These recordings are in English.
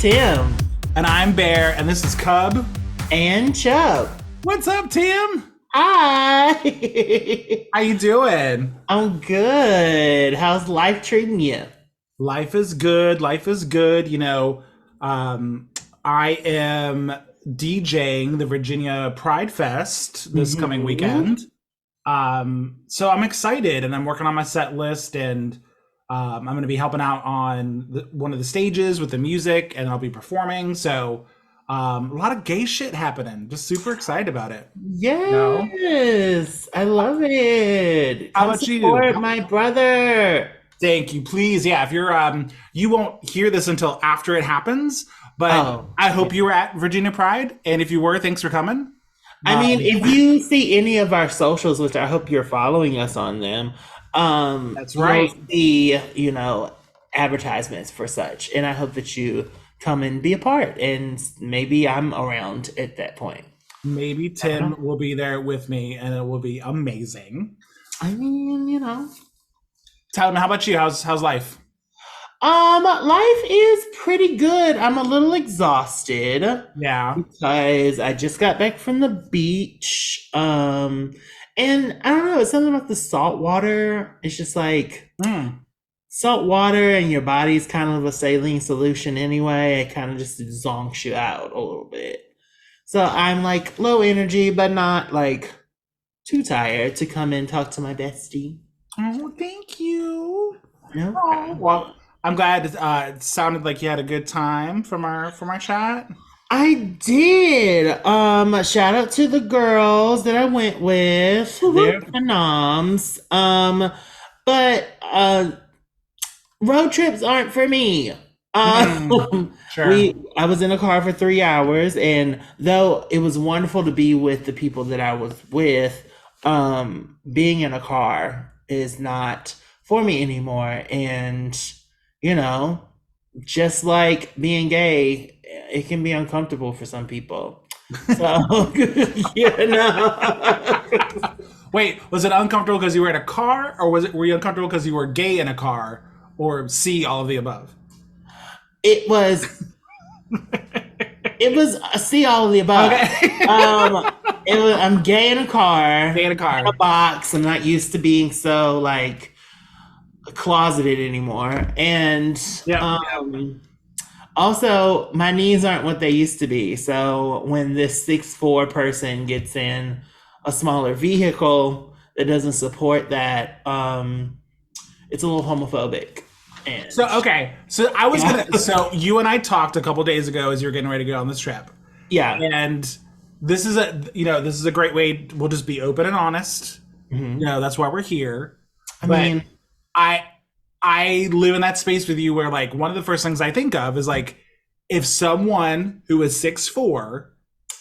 Tim. And I'm Bear, and this is Cub And Chub. What's up, Tim? Hi. How you doing? I'm good. How's life treating you? Life is good. Life is good. I am DJing the Virginia Pride Fest this coming weekend. So I'm excited, and I'm working on my set list, and I'm going to be helping out on one of the stages with the music, and I'll be performing. So a lot of gay shit happening. Just super excited about it. Yes, I love it. How about you? Support my brother. Thank you. Please, yeah. If you're, you won't hear this until after it happens, but I hope you were at Virginia Pride, and if you were, thanks for coming. I mean, if you see any of our socials, which I hope you're following us on them, that's right. You'll see, advertisements for such, and I hope that you come and be a part, and maybe I'm around at that point. Maybe Tim will be there with me, and it will be amazing. I mean, Tell me, how about you? How's life? Life is pretty good. I'm a little exhausted. Yeah. Because I just got back from the beach. And I don't know, it's something about the salt water. It's just like salt water, and your body's kind of a saline solution anyway. It kind of just zonks you out a little bit. So I'm like low energy, but not like too tired to come and talk to my bestie. Oh, thank you. No. Oh, well, I'm glad it sounded like you had a good time from our chat. I did. Shout out to the girls that I went with. They're phenoms. But road trips aren't for me. Sure. I was in a car for 3 hours, and though it was wonderful to be with the people that I was with, being in a car is not for me anymore. And just like being gay, it can be uncomfortable for some people. So, Wait, was it uncomfortable because you were in a car, or were you uncomfortable because you were gay in a car, or C, all of the above? It was C, all of the above. Okay. I'm gay in a car. Gay in a car. In a box. I'm not used to being so like closeted anymore, and also my knees aren't what they used to be. So when this 6'4" person gets in a smaller vehicle that doesn't support that, it's a little homophobic. And so I was gonna. So you and I talked a couple days ago as you were getting ready to go on this trip. Yeah, and this is a great way. We'll just be open and honest. That's why we're here. I live in that space with you where, like, one of the first things I think of is, like, if someone who is 6'4"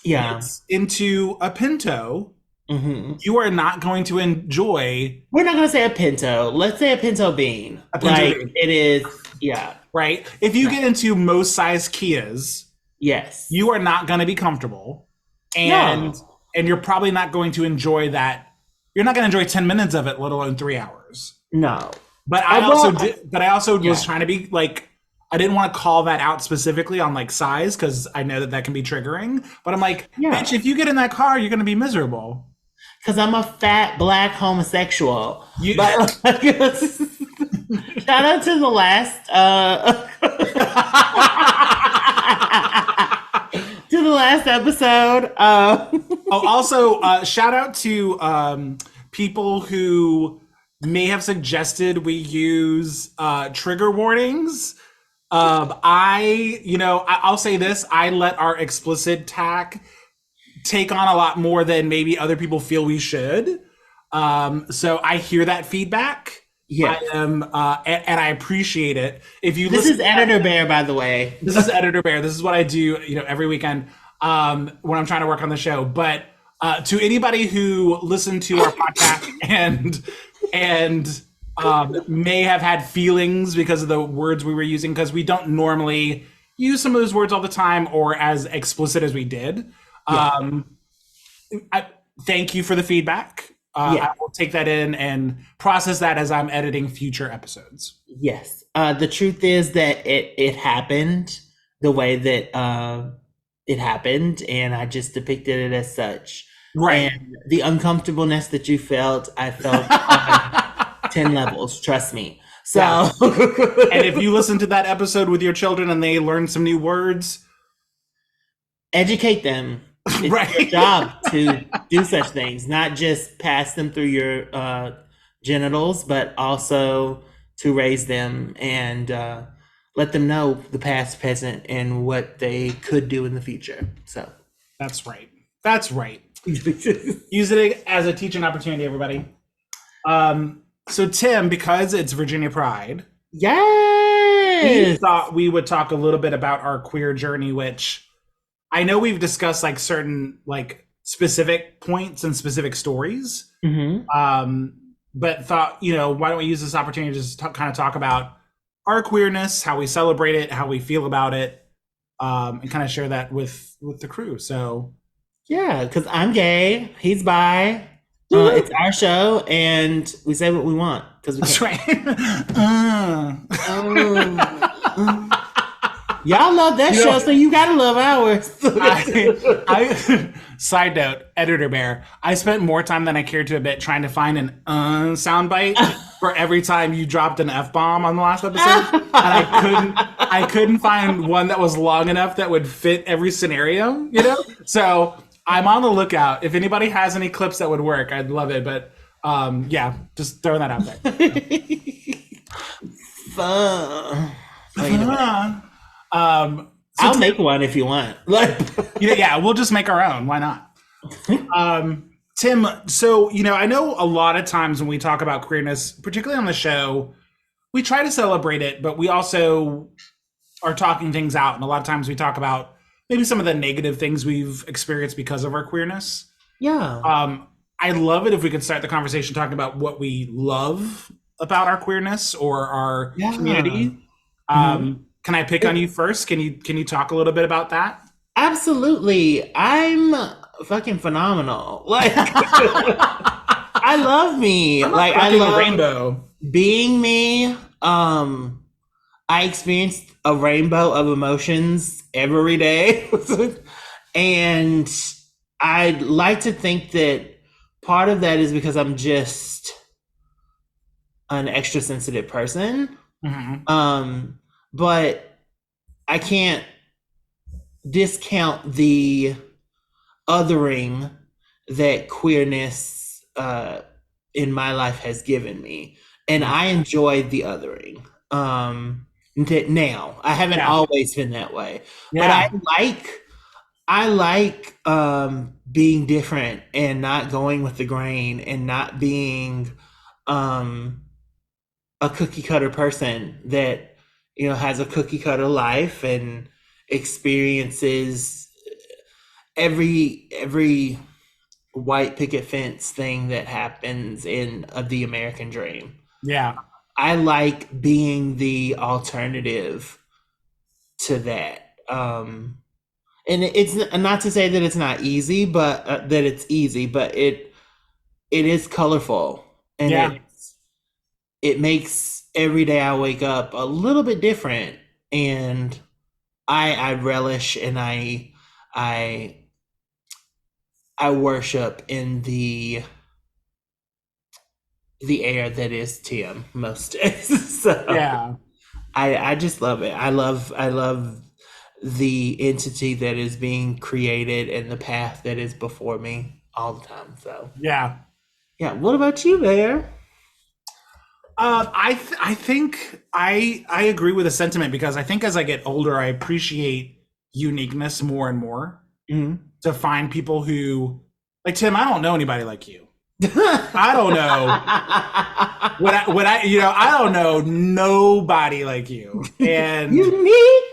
gets into a Pinto, you are not going to enjoy. We're not going to say a Pinto. Let's say a Pinto bean. Bean. It is, right? If you get into most size Kias, yes, you are not going to be comfortable, and you're probably not going to enjoy that. You're not going to enjoy 10 minutes of it, let alone 3 hours. No. But I also was trying to be like, I didn't want to call that out specifically on like size, because I know that can be triggering. But I'm like, bitch, if you get in that car, you're going to be miserable. Because I'm a fat black homosexual. Shout out to the last episode. Also, shout out to people who may have suggested we use trigger warnings. I'll say this: I let our explicit tag take on a lot more than maybe other people feel we should. So I hear that feedback. Yeah, I am, and I appreciate it. This is Editor Bear, by the way. This is Editor Bear. This is what I do, every weekend when I'm trying to work on the show. But to anybody who listened to our podcast and may have had feelings because of the words we were using, because we don't normally use some of those words all the time or as explicit as we did. Thank you for the feedback. I will take that in and process that as I'm editing future episodes. Yes. The truth is that it happened. the way that it happened, and I just depicted it as such. Right. And the uncomfortableness that you felt, I felt on 10 levels, trust me. So, Yeah. And if you listen to that episode with your children and they learn some new words, educate them. It's right. your job to do such things, not just pass them through your genitals, but also to raise them and let them know the past, present, and what they could do in the future. So that's right. That's right. Use it as a teaching opportunity, everybody. So Tim, because it's Virginia Pride, yes, we thought we would talk a little bit about our queer journey, which I know we've discussed like certain like specific points and specific stories. But thought, why don't we use this opportunity to just kind of talk about our queerness, how we celebrate it, how we feel about it, and kind of share that with the crew. So yeah, because I'm gay, he's bi. It's our show, and we say what we want because we that's right. Y'all love that show, so you gotta love ours. Side note, editor bear, I spent more time than I cared to admit trying to find an soundbite for every time you dropped an F-bomb on the last episode, and I couldn't find one that was long enough that would fit every scenario, So I'm on the lookout. If anybody has any clips that would work, I'd love it. But yeah, just throwing that out there. Fun. I'll make one if you want. Yeah, we'll just make our own. Why not? Tim, so, I know a lot of times when we talk about queerness, particularly on the show, we try to celebrate it, but we also are talking things out. And a lot of times we talk about maybe some of the negative things we've experienced because of our queerness. Yeah. I'd love it if we could start the conversation talking about what we love about our queerness or our community. Can I pick on you first? Can you talk a little bit about that? Absolutely. I'm fucking phenomenal. Like I love me. Like I love rainbow. Being me. I experienced a rainbow of emotions every day. And I'd like to think that part of that is because I'm just an extra sensitive person. But I can't discount the othering that queerness in my life has given me. And I enjoy the othering. Now I haven't always been that way, but I like being different and not going with the grain and not being a cookie cutter person that has a cookie cutter life and experiences every white picket fence thing that happens in the American dream. Yeah. I like being the alternative to that. And it's not to say that it's not easy, but that it's easy, but it is colorful, and it makes every day I wake up a little bit different, and I relish and I worship in the air that is Tim most days. So yeah, I just love it. I love the entity that is being created and the path that is before me all the time. So yeah. What about you, Bear? I think I agree with the sentiment, because I think as I get older, I appreciate uniqueness more and more. To find people who, like Tim, I don't know anybody like you. I don't know. I don't know nobody like you. And unique.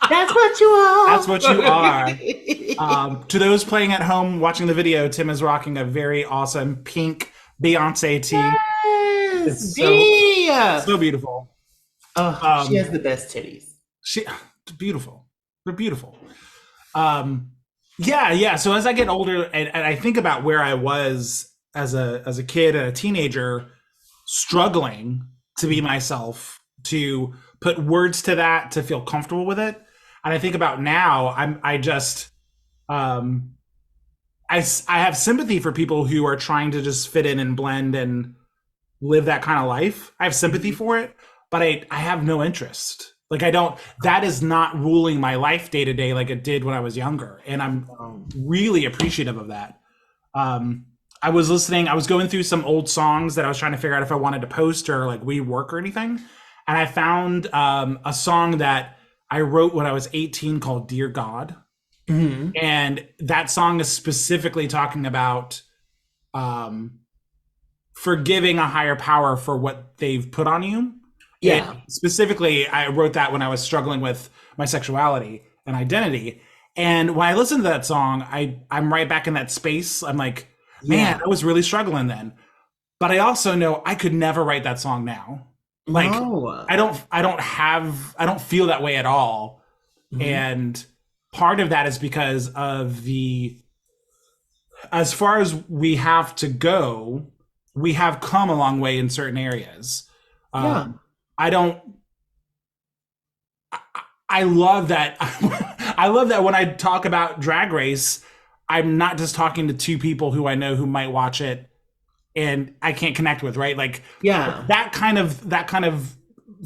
That's what you are. That's what you are. To those playing at home watching the video, Tim is rocking a very awesome pink Beyonce tee. Yes, it's so beautiful. She has the best titties. Beautiful. They're beautiful. Yeah. So as I get older and I think about where I was as a kid and a teenager, struggling to be myself, to put words to that to feel comfortable with it. And I think about now, I just I have sympathy for people who are trying to just fit in and blend and live that kind of life. I have sympathy for it, but I have no interest. Like, I don't, that is not ruling my life day to day like it did when I was younger. And I'm really appreciative of that. I was going through some old songs that I was trying to figure out if I wanted to post or like rework or anything. And I found a song that I wrote when I was 18 called Dear God. Mm-hmm. And that song is specifically talking about forgiving a higher power for what they've put on you. Yeah. And specifically, I wrote that when I was struggling with my sexuality and identity. And when I listen to that song, I'm right back in that space. I'm like, man, I was really struggling then. But I also know I could never write that song now. Like, no. I don't feel that way at all. Mm-hmm. And part of that is because of as far as we have to go, we have come a long way in certain areas. I love that. I love that when I talk about Drag Race, I'm not just talking to two people who I know who might watch it and I can't connect with, right? Like, that kind of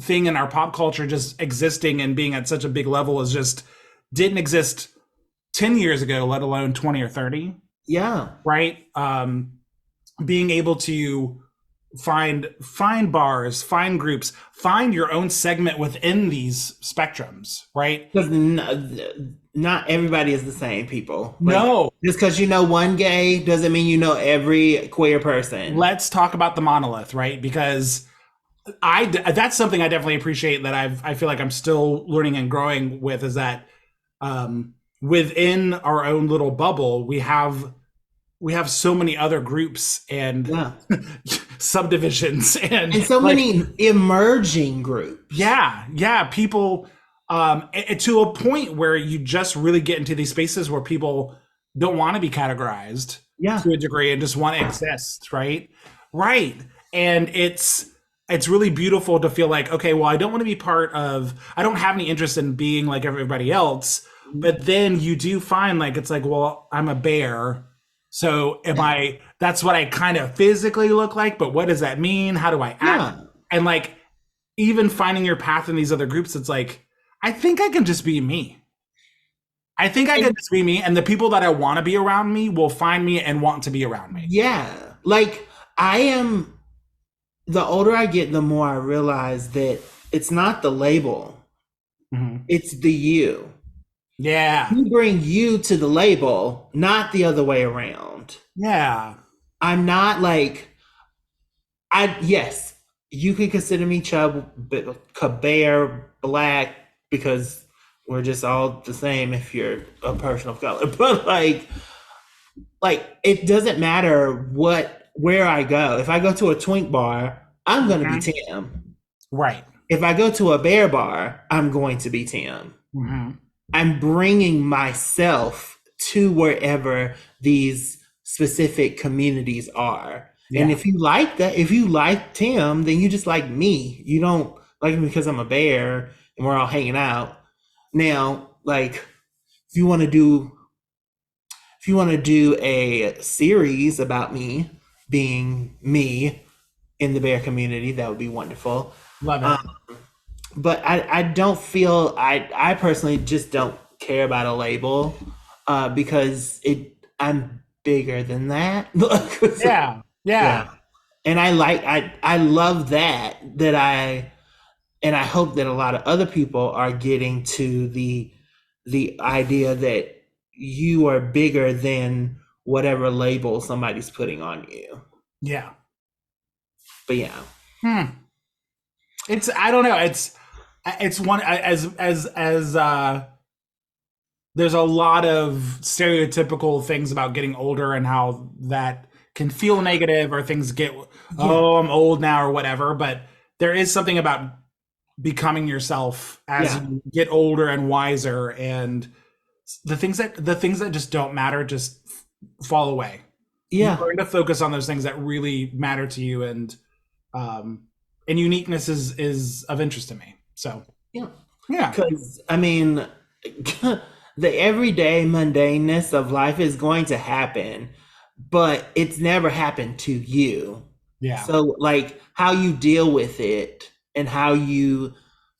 thing in our pop culture just existing and being at such a big level is just didn't exist 10 years ago, let alone 20 or 30. Yeah. Right? Being able to find bars, find groups, find your own segment within these spectrums, right? Because not everybody is the same, people. Like, no. Just because you know one gay doesn't mean you know every queer person. Let's talk about the monolith, right? Because that's something I definitely appreciate that I feel like I'm still learning and growing with, is that within our own little bubble, we have so many other groups and subdivisions and so many emerging groups. Yeah. People to a point where you just really get into these spaces where people don't want to be categorized to a degree and just want to exist, right? Right. And it's really beautiful to feel like, okay, well, I don't want to be I don't have any interest in being like everybody else. But then you do find like, it's like, well, I'm a bear. So that's what I kind of physically look like, but what does that mean? How do I act? Yeah. And like, even finding your path in these other groups, it's like, I think I can just be me. And the people that I want to be around me will find me and want to be around me. Yeah. Like, the older I get, the more I realize that it's not the label. Mm-hmm. It's the you. Yeah. You bring you to the label, not the other way around. Yeah. I'm not like, yes, you can consider me chub, bear, black, because we're just all the same if you're a person of color. But like it doesn't matter where I go. If I go to a twink bar, I'm going to be Tim. Right. If I go to a bear bar, I'm going to be Tim. Mm-hmm. I'm bringing myself to wherever these specific communities are. Yeah. And if you like that, if you like Tim, then you just like me. You don't like me because I'm a bear and we're all hanging out. Now, like, if you want to do a series about me being me in the bear community, that would be wonderful. Love it. But I don't feel, I personally just don't care about a label because I'm bigger than that. Yeah. And I love that and I hope that a lot of other people are getting to the idea that you are bigger than whatever label somebody's putting on you. Yeah. But yeah. I don't know. It's one as there's a lot of stereotypical things about getting older and how that can feel negative, or things get, I'm old now or whatever. But there is something about becoming yourself as you get older and wiser, and the things that just don't matter just fall away. Yeah. You learn to focus on those things that really matter to you, and uniqueness is of interest to me. So Yeah. yeah, Because, I mean, the everyday mundaneness of life is going to happen, but it's never happened to you. yeah, So, like, how you deal with it and how you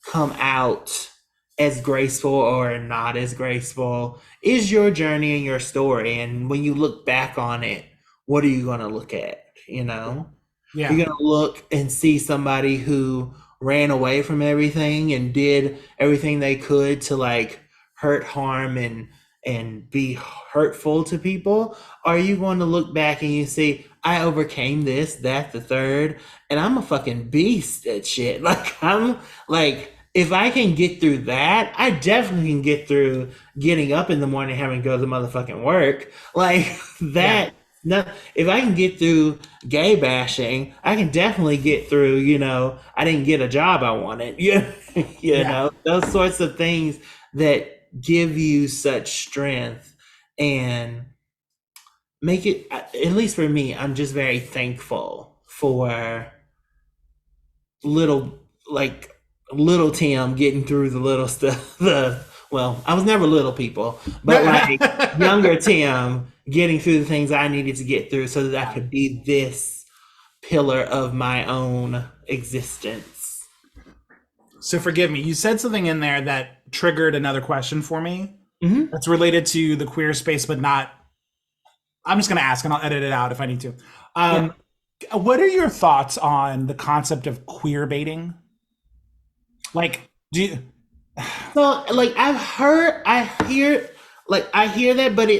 come out as graceful or not as graceful is your journey and your story. And when you look back on it, what are you going to look at? You know? yeah, You're going to look and see somebody who ran away from everything and did everything they could to like hurt, harm, and be hurtful to people. Or are you going to look back and you see, I overcame this, that, the third, and I'm a fucking beast at shit. Like, I'm like, if I can get through that, I definitely can get through getting up in the morning having to go to motherfucking work. Like yeah, that. No, if I can get through gay bashing, I can definitely get through, I didn't get a job I wanted. yeah. Those sorts of things that give you such strength and make it, at least for me, I'm just very thankful for little, like, little Tim getting through the little stuff. Well, I was never little people, but like younger Tim getting through the things I needed to get through so that I could be this pillar of my own existence. So forgive me. You said something in there that triggered another question for me. Mm-hmm. That's related to the queer space, but not. I'm just going to ask, and I'll edit it out if I need to. Yeah. What are your thoughts on the concept of queer baiting? Like, do you? So, like, I hear that, but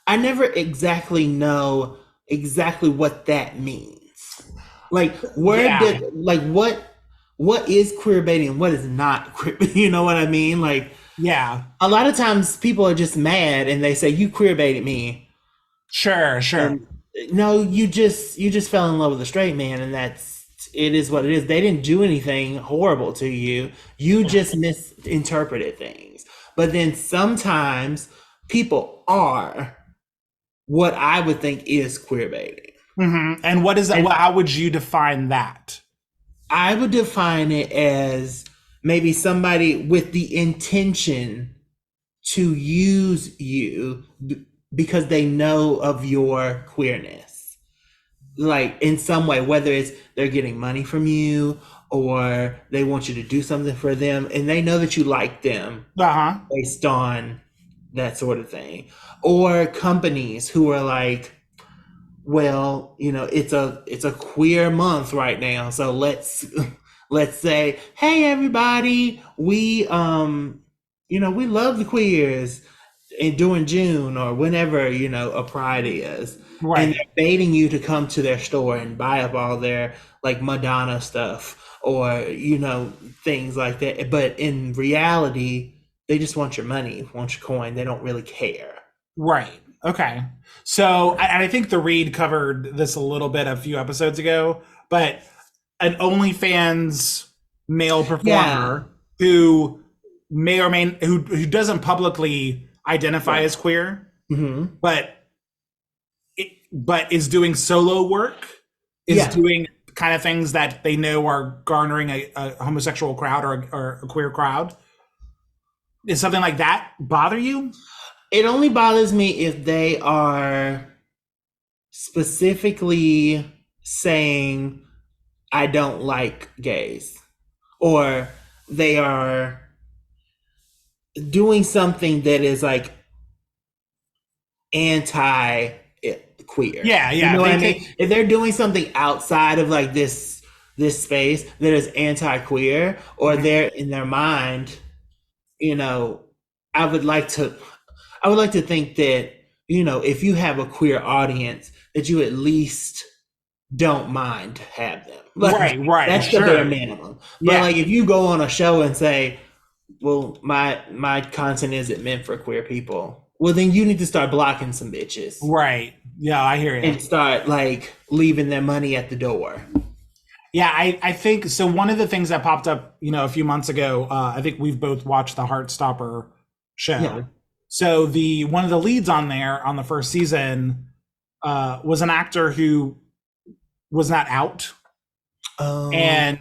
I never exactly know exactly what that means. Like, Yeah, what is queer baiting and what is not queer? You know what I mean? Like, yeah, a lot of times people are just mad and they say you queer baited me, sure. and no, you just fell in love with a straight man, and it is what it is. They didn't do anything horrible to you. You just misinterpreted things. But then sometimes people are what I would think is queer baiting. And what is that? And How would you define that? I would define it as maybe somebody with the intention to use you because they know of your queerness. Like in some way, whether it's they're getting money from you or they want you to do something for them and they know that you like them Uh huh. based on that sort of thing. Or companies who are like, well, it's a queer month right now, so let's say, hey everybody, we love the queers and during June or whenever a pride is, and Right. they're baiting you to come to their store and buy up all their like Madonna stuff or things like that. But in reality, they just want your money, want your coin. They don't really care. Right. Okay. So I think the read covered this a little bit a few episodes ago, but an OnlyFans male Yeah. performer who may or may who doesn't publicly identify as queer, Mm-hmm. but is doing solo work, is Yeah. doing kind of things that they know are garnering a homosexual crowd or a queer crowd. Is something like that bother you? It only bothers me if they are specifically saying, I don't like gays, or they are doing something that is like anti queer. Yeah, You yeah. know what They I mean? take If they're doing something outside of like this space that is anti queer, or they're in their mind, you know, I would like to think that, if you have a queer audience, that you at least don't mind to have them. Like right, that's the bare sure. minimum. But Yeah, like if you go on a show and say, well, my content isn't meant for queer people, well then you need to start blocking some bitches right. Yeah, I hear you. and start like leaving their money at the door. Yeah, I think so. One of the things that popped up, a few months ago, I think we've both watched the Heartstopper Yeah. show. So the one of the leads on there on the first season was an actor who was not out, Um, and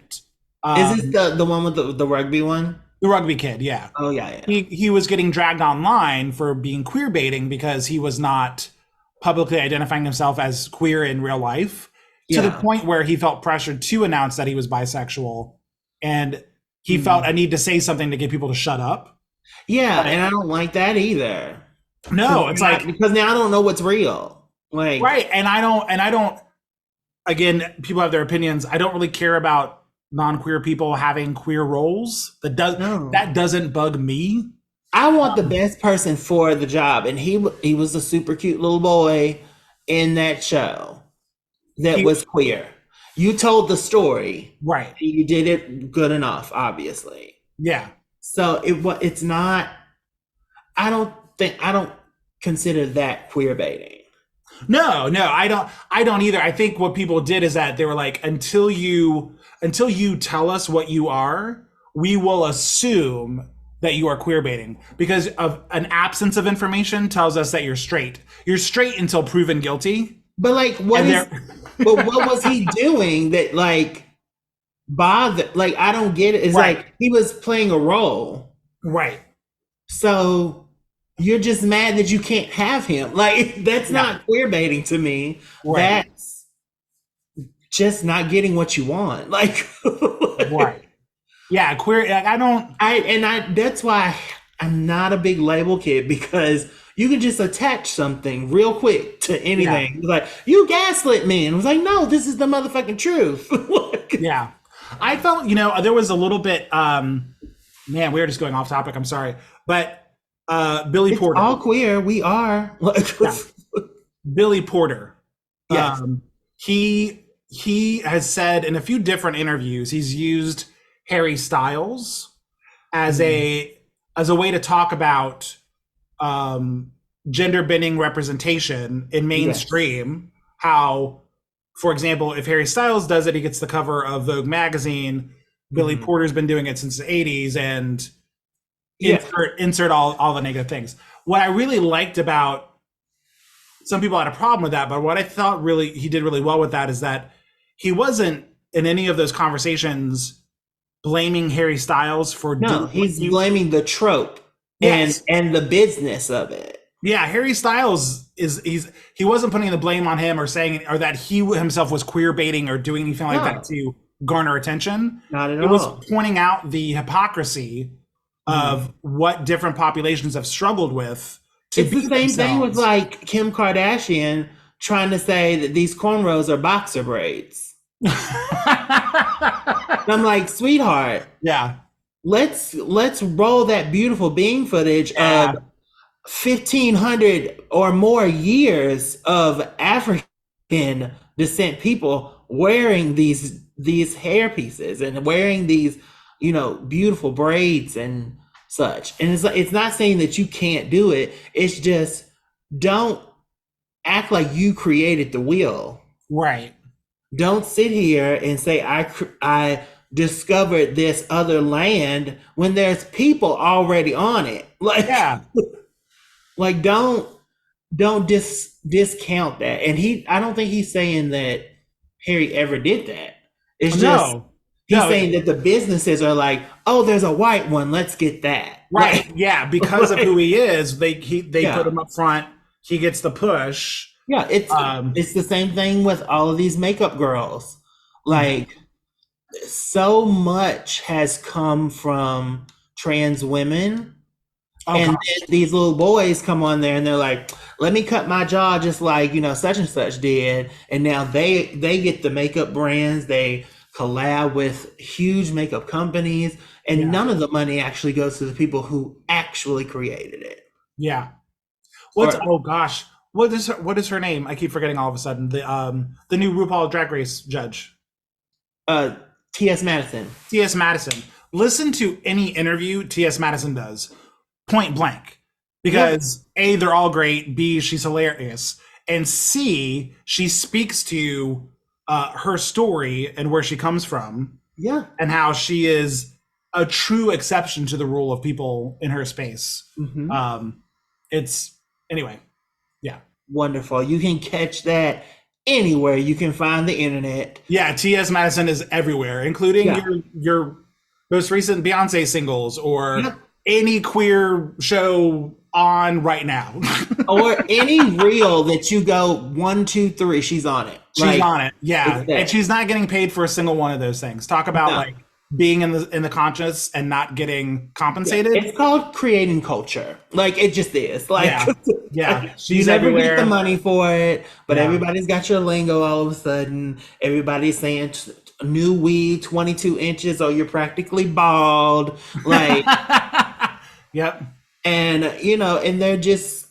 Is this the one with the rugby one? The rugby kid, yeah. Oh yeah, yeah. He was getting dragged online for being queer baiting because he was not publicly identifying himself as queer in real life, to the point where he felt pressured to announce that he was bisexual, and he felt a need to say something to get people to shut up. Yeah, and I don't like that either. No, it's like, because now I don't know what's real. Like, right, and I don't. Again, people have their opinions. I don't really care about non-queer people having queer roles. That doesn't bug me. I want the best person for the job, and he was a super cute little boy in that show that was queer. You told the story, right? You did it good enough, obviously. Yeah. So it's not. I don't consider that queer baiting. No, I don't either. I think what people did is that they were like, until you tell us what you are, we will assume that you are queer baiting, because of an absence of information tells us that you're straight. You're straight until proven guilty. But like, but what was he doing that like bothered? Like, I don't get it. It's like he was playing a role, right? So you're just mad that you can't have him. Like, that's not queer baiting to me. Right. That's just not getting what you want. Like, right. Yeah, queer. Like, that's why I'm not a big label kid, because you can just attach something real quick to anything. Yeah. Like, you gaslit me. And I was like, no, this is the motherfucking truth. Yeah. I felt, there was a little bit, man, we're just going off topic. I'm sorry. But Billy Porter. All queer. We are. Billy Porter. Yes. He has said in a few different interviews, he's used Harry Styles as a way to talk about gender bending representation in mainstream. Yes. How, for example, if Harry Styles does it, he gets the cover of Vogue magazine. Billy Porter's been doing it since the 80s, and insert all the negative things. What I really liked about, some people had a problem with that, but what I thought he did really well with that is that he wasn't in any of those conversations blaming Harry Styles for he's blaming the trope and the business of it. Yeah, Harry Styles he wasn't putting the blame on him or saying or that he himself was queer baiting or doing anything like that to garner attention. Not at all. It was pointing out the hypocrisy of what different populations have struggled with. It's the same thing with like Kim Kardashian trying to say that these cornrows are boxer braids. I'm like, sweetheart. Yeah. Let's roll that beautiful being footage of 1,500 or more years of African descent people wearing these hair pieces and wearing these, beautiful braids and such. And it's not saying that you can't do it. It's just, don't act like you created the wheel. Right. Don't sit here and say I discovered this other land when there's people already on it. Like, like don't discount that. And I don't think he's saying that Harry ever did that. It's just he's saying that the businesses are like, oh, there's a white one, let's get that. Right. Yeah, because of who he is, they put him up front. He gets the push. Yeah, it's the same thing with all of these makeup girls. Like, so much has come from trans women. And then these little boys come on there and they're like, let me cut my jaw just like, such and such did. And now they get the makeup brands. They collab with huge makeup companies. And none of the money actually goes to the people who actually created it. Yeah. Oh gosh. What is her name? I keep forgetting all of a sudden. The new RuPaul Drag Race judge. T.S. Madison. T.S. Madison. Listen to any interview T.S. Madison does. Point blank. Because A, they're all great. B, she's hilarious. And C, she speaks to her story and where she comes from. Yeah. And how she is a true exception to the rule of people in her space. Anyway. Yeah. Wonderful. You can catch that anywhere you can find the internet. Yeah, T.S. Madison is everywhere, including Yeah. your most recent Beyonce singles or Yep. any queer show on right now. Or any reel that you go 1, 2, 3, she's on it. She's Like on it. it's Yeah. And there. she's not getting paid for a single one of those things. Talk about No. like being in the conscious and not getting Yeah. compensated. It's called creating culture. Like it just is. Like, Yeah. Yeah. like you She's never get the everywhere. money for it, but Yeah. everybody's got your lingo all of a sudden. Everybody's saying new weed 22 inches or you're practically bald. Like Yep. and and they're just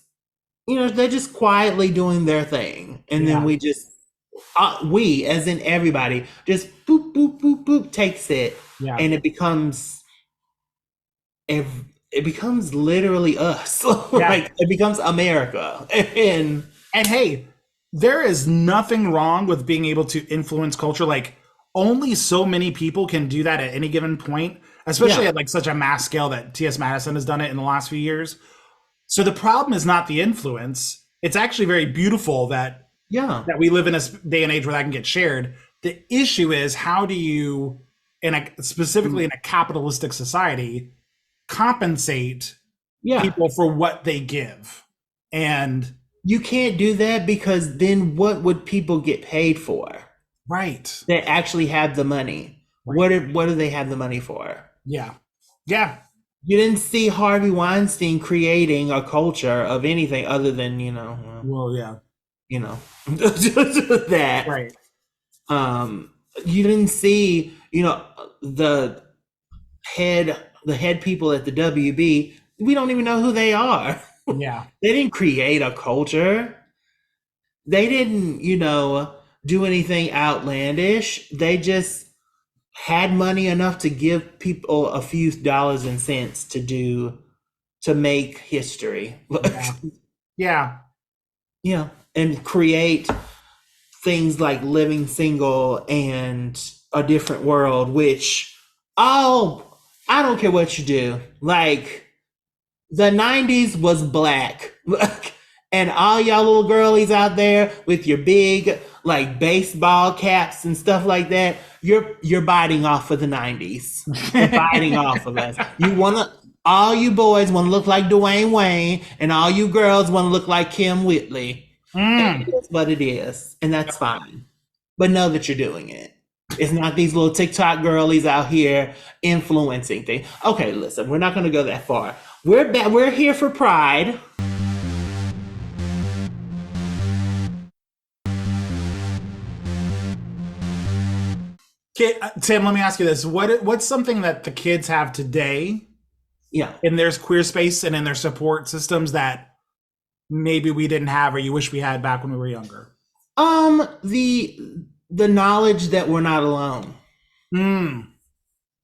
quietly doing their thing. And then Yeah. we, as in everybody, just boop, boop, boop, boop, takes it. Yeah. And it becomes literally us. Yeah. Like it becomes America. And hey, there is nothing wrong with being able to influence culture. Like only so many people can do that at any given point, especially Yeah. at like such a mass scale that T.S. Madison has done it in the last few years. So the problem is not the influence. It's actually very beautiful that Yeah. we live in a day and age where that can get shared. The issue is how do you, specifically in a capitalistic society, compensate Yeah. people for what they give? And You can't do that because then what would people get paid for? right. They actually have the money. Right. What do they have the money for? Yeah. Yeah. You didn't see Harvey Weinstein creating a culture of anything other than, Well, yeah. that. Right. You didn't see, the head people at the WB. We don't even know who they are. Yeah. They didn't create a culture. They didn't, do anything outlandish. They just had money enough to give people a few dollars and cents to make history. Yeah. Yeah, and create things like Living Single and A Different World, which I don't care what you do. Like the 90s was black. And all y'all little girlies out there with your big like baseball caps and stuff like that, you're biting off of the 90s. You're biting off of us. All you boys want to look like Dwayne Wayne, and all you girls want to look like Kim Whitley. It is what it is, and that's fine. But know that you're doing it. It's not these little TikTok girlies out here influencing things. Okay, listen, we're not going to go that far. We're here for Pride. Tim, let me ask you this: what's something that the kids have today, Yeah, in their queer space and in their support systems that maybe we didn't have or you wish we had back when we were younger? The knowledge that we're not alone.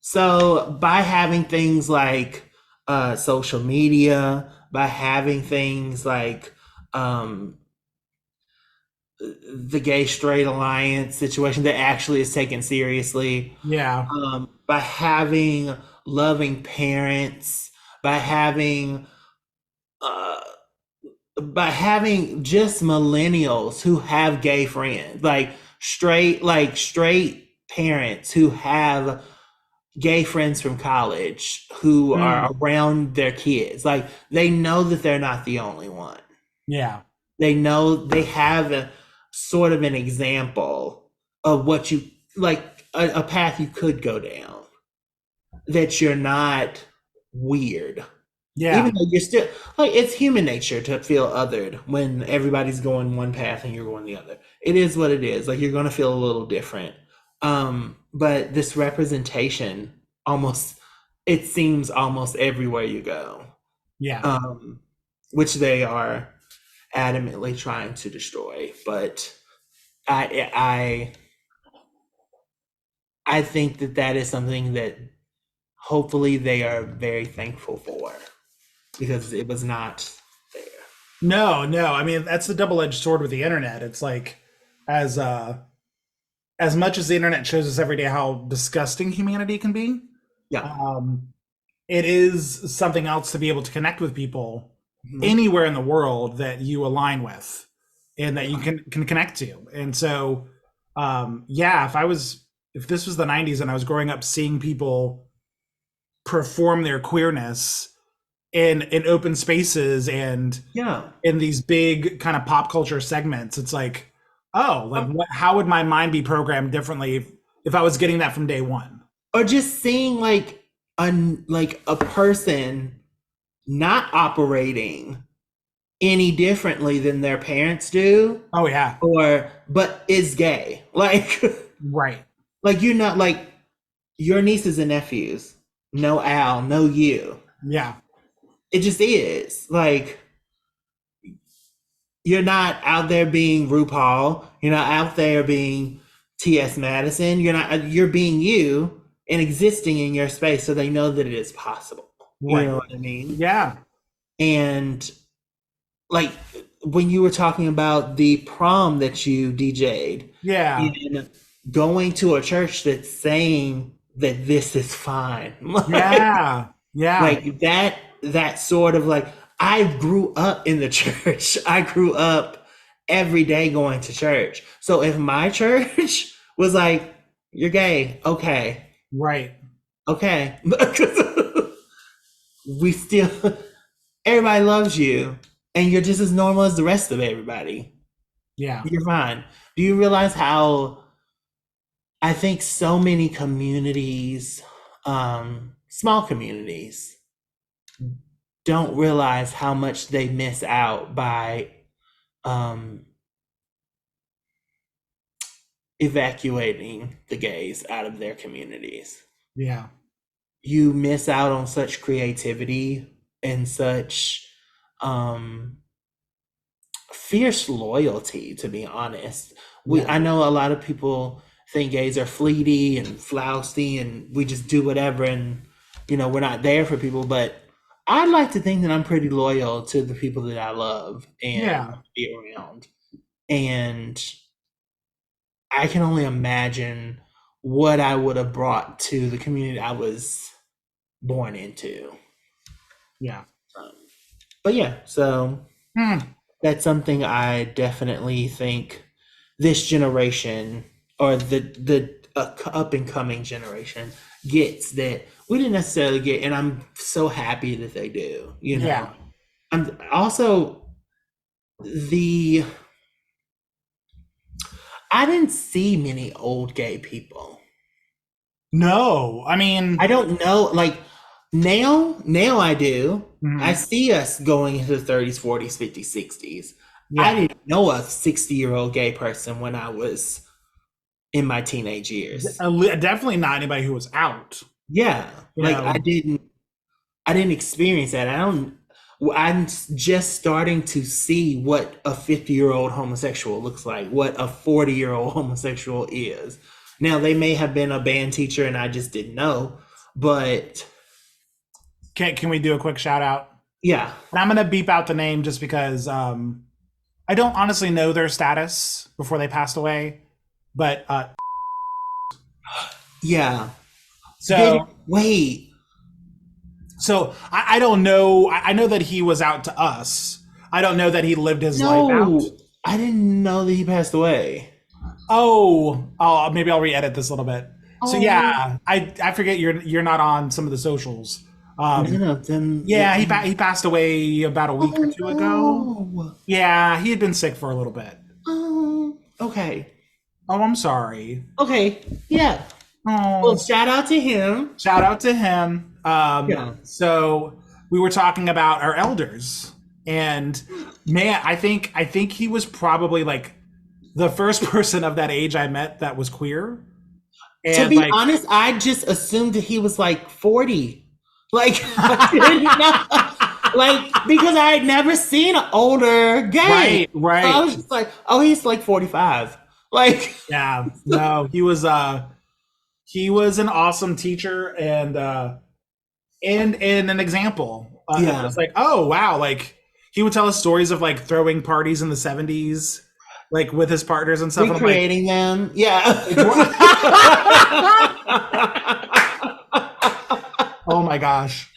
So by having things like social media, by having things like the gay straight alliance situation that actually is taken seriously, Yeah. by having loving parents, by having just millennials who have gay friends, like straight parents who have gay friends from college who are around their kids. Like they know that they're not the only one. Yeah. They know they have a sort of an example of what you like, a path you could go down, that you're not weird. Yeah. Even though you're still like, it's human nature to feel othered when everybody's going one path and you're going the other. It is what it is. Like you're going to feel a little different. But this representation it seems almost everywhere you go. Yeah. Which they are adamantly trying to destroy. But I think that is something that hopefully they are very thankful for, because it was not there. No. I mean, that's the double-edged sword with the internet. It's like, as much as the internet shows us every day how disgusting humanity can be, Yeah. it is something else to be able to connect with people anywhere in the world that you align with. and that you can connect to. And so, yeah, if this was the 90s and I was growing up seeing people perform their queerness in open spaces and in these big kind of pop culture segments, it's like, oh, like how would my mind be programmed differently if I was getting that from day one? Or just seeing like a person not operating any differently than their parents do. Oh yeah. But is gay. Like right. Like you're not like your nieces and nephews. No Al, no you. Yeah. It just is. Like you're not out there being RuPaul. You're not out there being T.S. Madison. You're being you and existing in your space so they know that it is possible. Right. You know what I mean? Yeah. And like when you were talking about the prom that you DJ'd. Yeah. And going to a church that's saying that this is fine. Yeah. Yeah. Like that sort of like, I grew up in the church. I grew up every day going to church. So if my church was like, you're gay, okay. Right. Okay. We still, everybody loves you and you're just as normal as the rest of everybody. Yeah. You're fine. Do you realize how I think so many communities, small communities, don't realize how much they miss out by evacuating the gays out of their communities. Yeah. You miss out on such creativity and such fierce loyalty, to be honest. I know a lot of people think gays are fleety and flousy and we just do whatever and, you know, we're not there for people, but I'd like to think that I'm pretty loyal to the people that I love and be around. And I can only imagine what I would have brought to the community I was born into. Yeah. But yeah, so that's something I definitely think this generation or the up and coming generation gets that we didn't necessarily get, and I'm so happy that they do. You know, yeah. I'm also I didn't see many old gay people. No, I mean, I don't know. Like now I do. Mm-hmm. I see us going into the 30s, 40s, 50s, 60s. Yeah. I didn't know a 60-year-old gay person when I was in my teenage years. Definitely not anybody who was out. Yeah, like I didn't experience that. I'm just starting to see what a 50-year-old homosexual looks like, what a 40-year-old homosexual is. Now they may have been a band teacher and I just didn't know, but can we do a quick shout out? Yeah. And I'm gonna beep out the name just because I don't honestly know their status before they passed away, but yeah. So wait. So I don't know. I know that he was out to us. I don't know that he lived his life out. I didn't know that he passed away. Oh, maybe I'll re-edit this a little bit. So yeah, I forget you're not on some of the socials. None of them. Yeah, he passed away about a week or two ago. Yeah, he had been sick for a little bit. Okay. Oh, I'm sorry. Okay. Yeah. Oh. Well, shout out to him. Shout out to him. So we were talking about our elders, and man, I think he was probably like the first person of that age I met that was queer. And to be honest, I just assumed that he was like 40. Like, I didn't know, like, because I had never seen an older gay. Right. So I was just like, oh, he's like 45. Like, yeah, no, he was an awesome teacher and an example. It's like, oh wow, like he would tell us stories of like throwing parties in the 70s, like with his partners and stuff. Recreating them, yeah. Oh my gosh.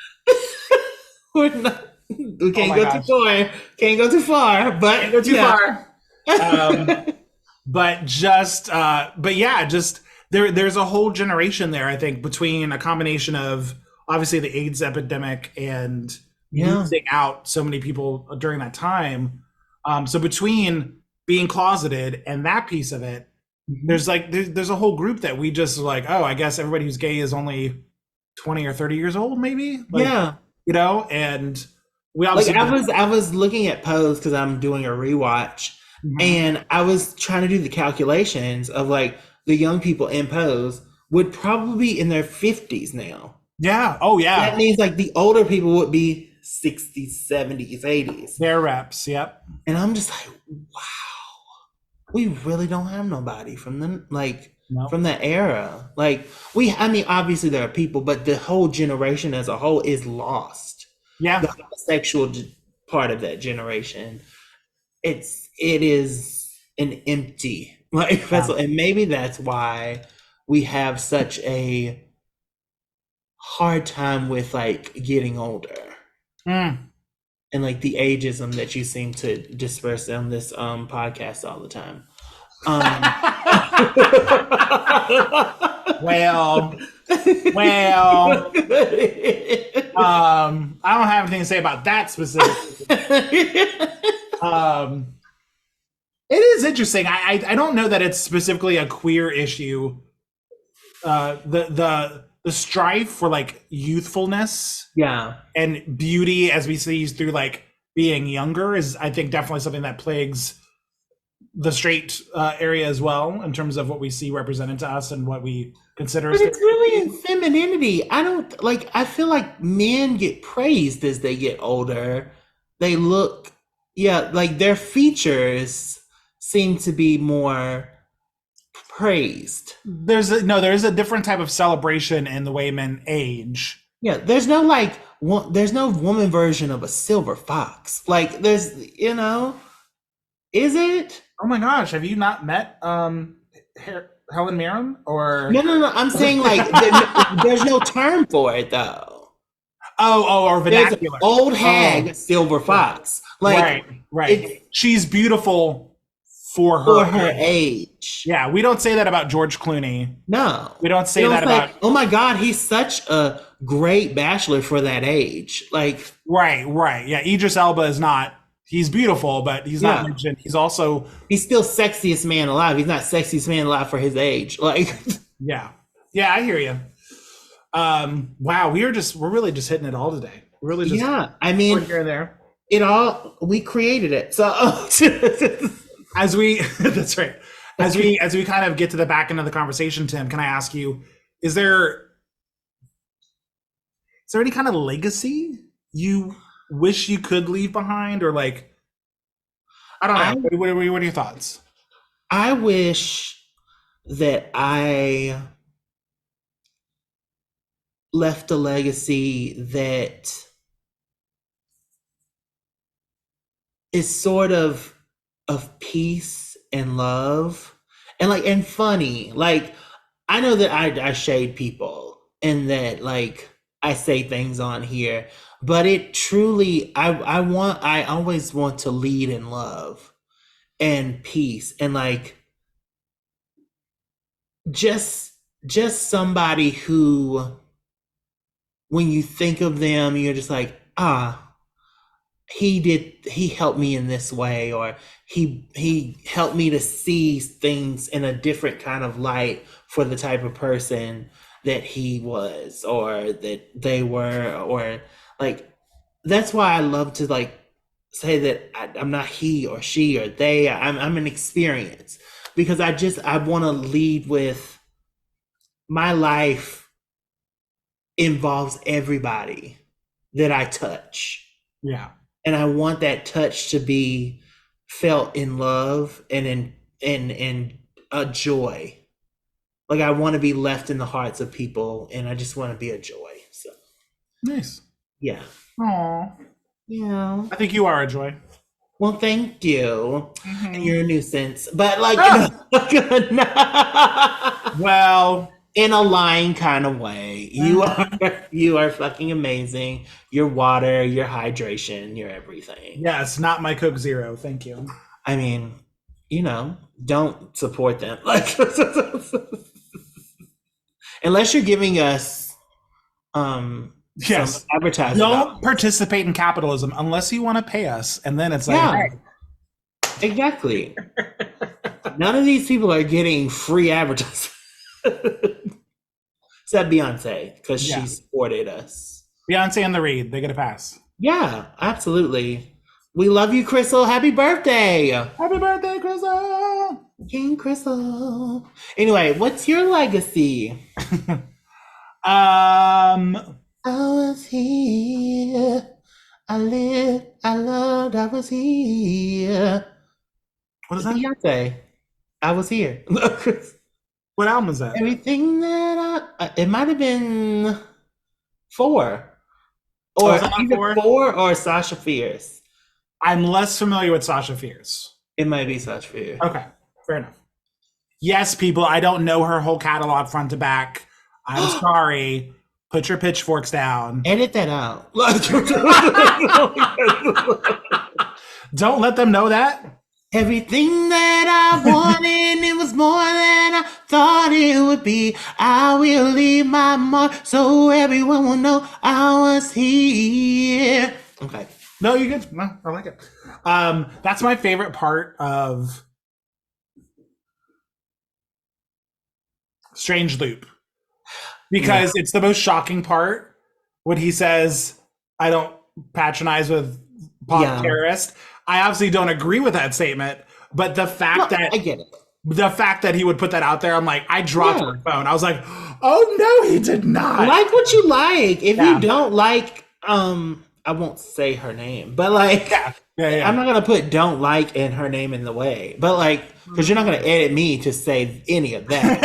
We can't go too far. Can't go too far, but can't go too far. But just but yeah, just there's a whole generation there, I think, between a combination of obviously the AIDS epidemic and Yeah. losing out so many people during that time. So between being closeted and that piece of it, there's like there's a whole group that we just like, oh, I guess everybody who's gay is only 20 or 30 years old, maybe. Like, Yeah. you know, and we Like obviously I was looking at Pose because I'm doing a rewatch, and I was trying to do the calculations of like the young people in Pose would probably be in their 50s now. yeah, oh yeah, That means like the older people would be 60s, 70s, 80s. their reps, yep. And I'm just like, wow, we really don't have nobody from them, like No. from that era. Like I mean, obviously there are people, but the whole generation as a whole is lost. Yeah. The sexual part of that generation, it is an empty like vessel, and maybe that's why we have such a hard time with like getting older. And like the ageism that you seem to disperse on this podcast all the time. Well, I don't have anything to say about that specifically. It is interesting. I don't know that it's specifically a queer issue. The strife for like youthfulness, yeah, and beauty as we see through like being younger is, I think, definitely something that plagues the straight area as well, in terms of what we see represented to us and what we consider. but it's really in femininity. I feel like men get praised as they get older. They look, yeah, like their features seem to be more praised. There's a different type of celebration in the way men age. Yeah, there's no there's no woman version of a silver fox. Like there's, is it? Oh my gosh, have you not met Helen Mirren or No. I'm saying like there's no term for it though. or vernacular. Old hag silver fox. Like right. She's beautiful for her age. Yeah, we don't say that about George Clooney. No. We don't say that about, oh my God, he's such a great bachelor for that age. Like right. Yeah, Idris Elba is not, he's beautiful, but he's not mentioned. He's still sexiest man alive. He's not sexiest man alive for his age. Like yeah, I hear you. Wow, we're really just hitting it all today. We're really just I mean, here and there. We created it. So as we that's right. As we kind of get to the back end of the conversation, Tim, can I ask you, is there any kind of legacy you wish you could leave behind, or like, I don't know. What are your thoughts? I wish that I left a legacy that is sort of peace and love and funny. Like I know that I shade people and that like I say things on here, but it truly I always want to lead in love and peace and like just somebody who, when you think of them, you're just like, he helped me in this way, or he helped me to see things in a different kind of light for the type of person that he was or that they were, or like that's why I love to like say that I'm not he or she or they. I'm an experience, because I want to lead with my life involves everybody that I touch. Yeah. And I want that touch to be felt in love and in a joy. Like I want to be left in the hearts of people, and I just want to be a joy. So nice. Yeah. Aww. Yeah. I think you are a joy. Well, thank you. Mm-hmm. You're a nuisance, but like, well, in a lying kind of way. You are fucking amazing. Your water, your hydration, your everything. Yes, not my Coke Zero. Thank you. I mean, don't support them. Like, unless you're giving us some Yes. advertising Don't dollars. participate in capitalism unless you want to pay us. And then it's like, Yeah, hey, exactly. None of these people are getting free advertising. Except Beyonce, because yeah. she supported us. Beyonce and the Reed, they get a pass. Yeah, absolutely. We love you, Crystal. Happy birthday. Happy birthday, Crystal! King Crystal. Anyway, what's your legacy? Um, I was here. I lived. I loved. I was here. what is that? Beyonce. I was here. What album is that? Everything that it might have been 4. Or is that either 4? 4 or Sasha Fierce. I'm less familiar with Sasha Fierce. It might be Sasha Fierce. Okay, fair enough. Yes, people, I don't know her whole catalog front to back. I'm sorry. Put your pitchforks down. Edit that out. Don't let them know that. Everything that I wanted, it was more than I thought it would be. I will leave my mark so everyone will know I was here. Okay. No, you good. No, I like it. That's my favorite part of Strange Loop. Because it's the most shocking part when he says, I don't patronize with pop terrorist. I obviously don't agree with that statement, but the fact that I get it. The fact that he would put that out there, I'm like, I dropped my phone. I was like, oh no, he did not. Like what you like. If you don't like, I won't say her name, but like, I'm not gonna put "don't like" in her name in the way, but like, because you're not gonna edit me to say any of that.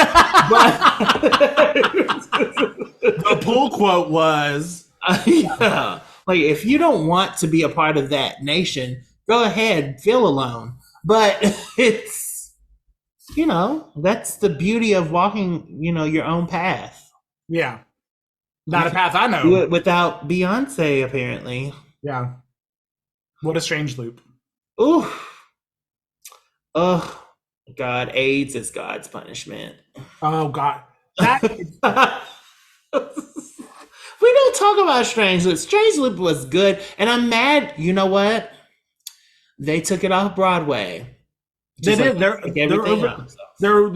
The pull quote was, like if you don't want to be a part of that nation, go ahead, feel alone. But it's, that's the beauty of walking, your own path. Yeah. Not a path I know. Do it without Beyonce, apparently. Yeah. What a strange loop. Ooh. Oh, God. AIDS is God's punishment. Oh, God. We don't talk about Strange Loop. Strange Loop was good. And I'm mad. You know what? They took it off Broadway. They did. They're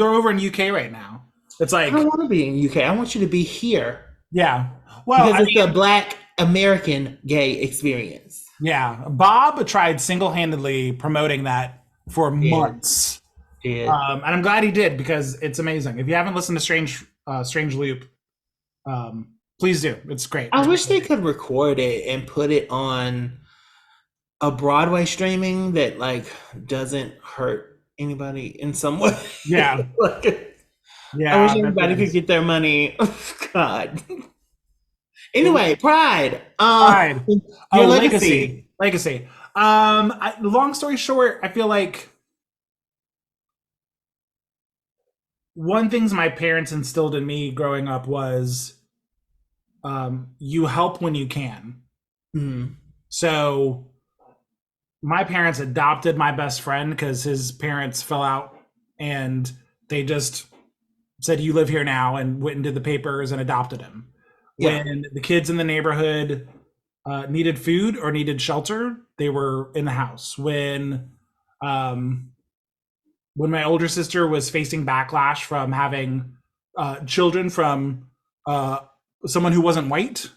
over in UK right now. It's like, I don't want to be in UK. I want you to be here. Yeah. Well, because it's a Black American gay experience. Yeah. Bob tried single-handedly promoting that for months. Yeah. And I'm glad he did, because it's amazing. If you haven't listened to Strange Loop, please do. It's great. I wish they could record it and put it on a Broadway streaming that like doesn't hurt anybody in some way. Yeah. Yeah. I wish everybody could get their money. God. Anyway, Pride. Pride. Your legacy. Legacy. Long story short, I feel like one things my parents instilled in me growing up was you help when you can. Mm-hmm. So my parents adopted my best friend because his parents fell out, and they just said, you live here now, and went and did the papers and adopted him. Yeah. When the kids in the neighborhood needed food or needed shelter, they were in the house. When my older sister was facing backlash from having children from someone who wasn't white,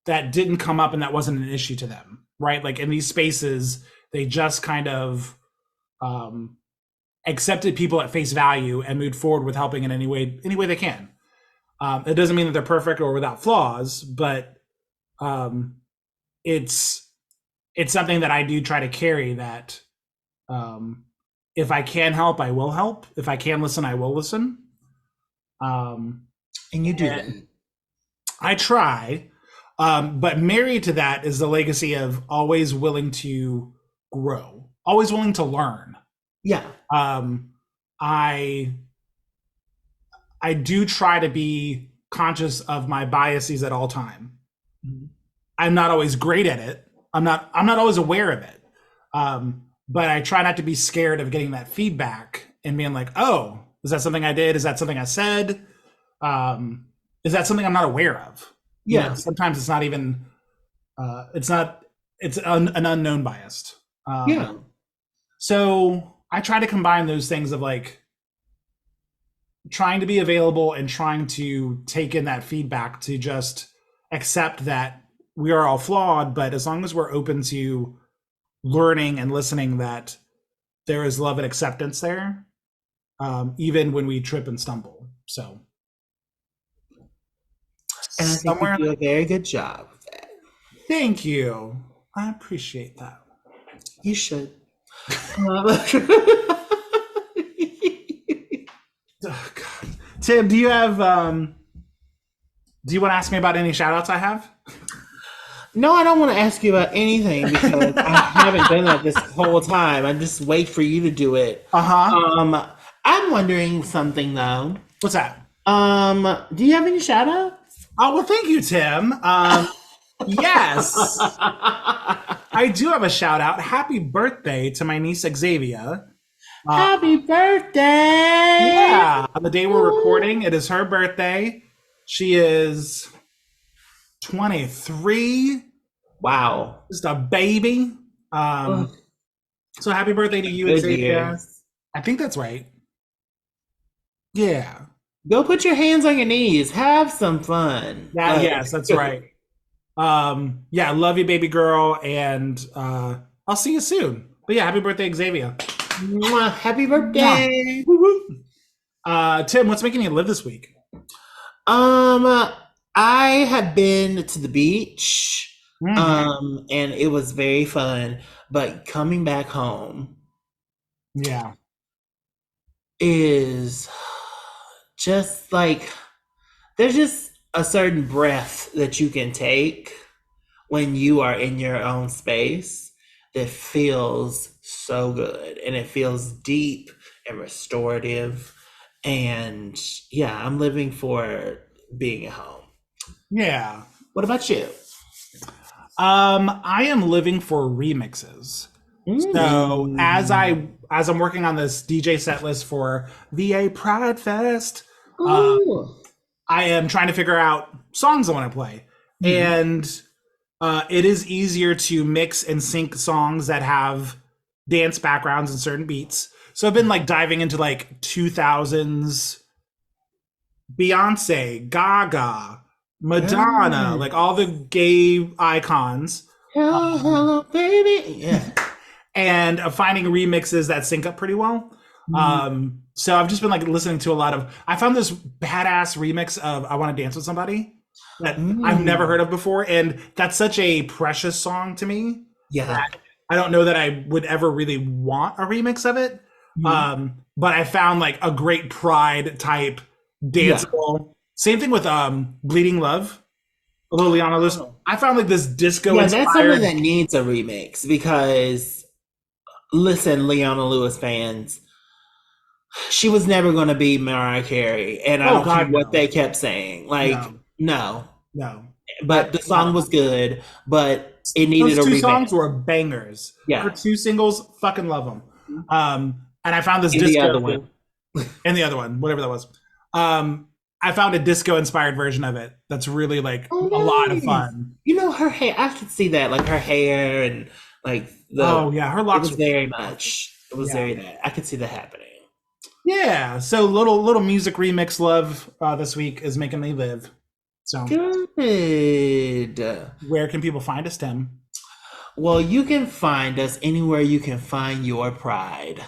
that didn't come up, and that wasn't an issue to them, right? Like in these spaces, they just kind of accepted people at face value and moved forward with helping in any way they can. It doesn't mean that they're perfect or without flaws, but it's something that I do try to carry, that if I can help, I will help. If I can listen, I will listen. And you do that. I try. But married to that is the legacy of always willing to grow, always willing to learn. Yeah. I do try to be conscious of my biases at all time. Mm-hmm. I'm not always great at it, I'm not always aware of it. But I try not to be scared of getting that feedback and being like, oh, is that something I did? Is that something I said? Is that something I'm not aware of? Yeah. Sometimes it's not even, it's an unknown bias. Yeah. So I try to combine those things of like trying to be available and trying to take in that feedback to just accept that we are all flawed, but as long as we're open to learning and listening, that there is love and acceptance there, even when we trip and stumble. So, And I think you do a very good job with that. Thank you. I appreciate that. You should. Oh, God. Tim, do you want to ask me about any shout outs I have? No, I don't want to ask you about anything because I haven't done that this whole time. I just wait for you to do it. I'm wondering something though. What's that? Do you have any shout outs? Oh, well, thank you, Tim. Yes. I do have a shout out. Happy birthday to my niece Xavier. Happy birthday! Yeah. On the day we're recording, it is her birthday. She is 23. Wow. Just a baby. So happy birthday to you, Good Xavier. years. I think that's right. Yeah. Go put your hands on your knees. Have some fun. Yes, that's right. Yeah, love you, baby girl, and I'll see you soon. But yeah, happy birthday, Xavier. Mwah. Happy birthday. Tim, what's making you live this week? I have been to the beach. And it was very fun. But coming back home, yeah, is just like there's just a certain breath that you can take when you are in your own space that feels so good, and it feels deep and restorative. And yeah, I'm living for being at home. Yeah. What about you? I am living for remixes. So as I'm working on this DJ set list for VA Pride Fest, I am trying to figure out songs I want to play. And it is easier to mix and sync songs that have dance backgrounds and certain beats. So I've been like diving into like 2000s Beyonce, Gaga, Madonna, like all the gay icons. Hello, baby. Yeah. And finding remixes that sync up pretty well. So I've just been like listening to a lot of, I found this badass remix of I Want to Dance with Somebody that I've never heard of before. And that's such a precious song to me. Yeah. I don't know that I would ever really want a remix of it. But I found like a great Pride type danceable. Yeah. Same thing with Bleeding Love. Although Leona Lewis, I found like this disco. Yeah, that's something that needs a remix because, listen, Leona Lewis fans, she was never going to be Mariah Carey, and I don't care what they kept saying. Like, no. But the song was good, but it needed a remix. Those two songs were bangers. Yeah, her 2 singles, fucking love them. And I found this and disco. The other one. And the other one, whatever that was. I found a disco-inspired version of it that's really like a lot of fun. You know, her hair, I could see that, like her hair and like her locks. It was very much. It was very that. I could see that happening. Yeah, so little music remix love this week is making me live. So good. Where can people find us, Tim? Well, you can find us anywhere you can find your pride.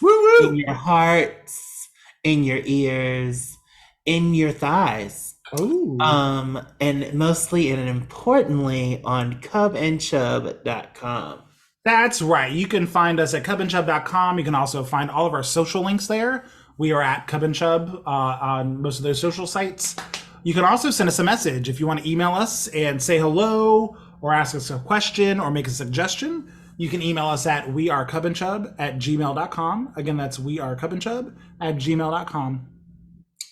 Woo-woo! In your hearts, in your ears, in your thighs. And mostly and importantly on cubandchub.com. That's right. You can find us at cubandchub.com. You can also find all of our social links there. We are at Cub and Chub on most of those social sites. You can also send us a message if you want to email us and say hello or ask us a question or make a suggestion. You can email us at wearecubandchub@gmail.com. Again, that's wearecubandchub@gmail.com.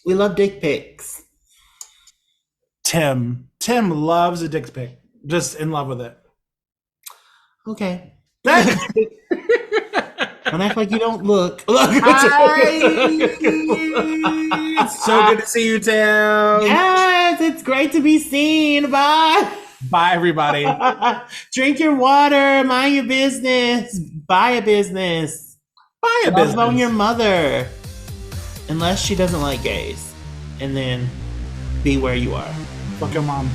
We love dick pics. Tim loves a dick pic. Just in love with it. Okay. Don't act like you don't look. It's so good to see you, Tim. Yes, it's great to be seen. Bye. Bye, everybody. Drink your water. Mind your business. Buy a business. Buy a Love business. on your mother. Unless she doesn't like gays. And then be where you are. Fuck your mom.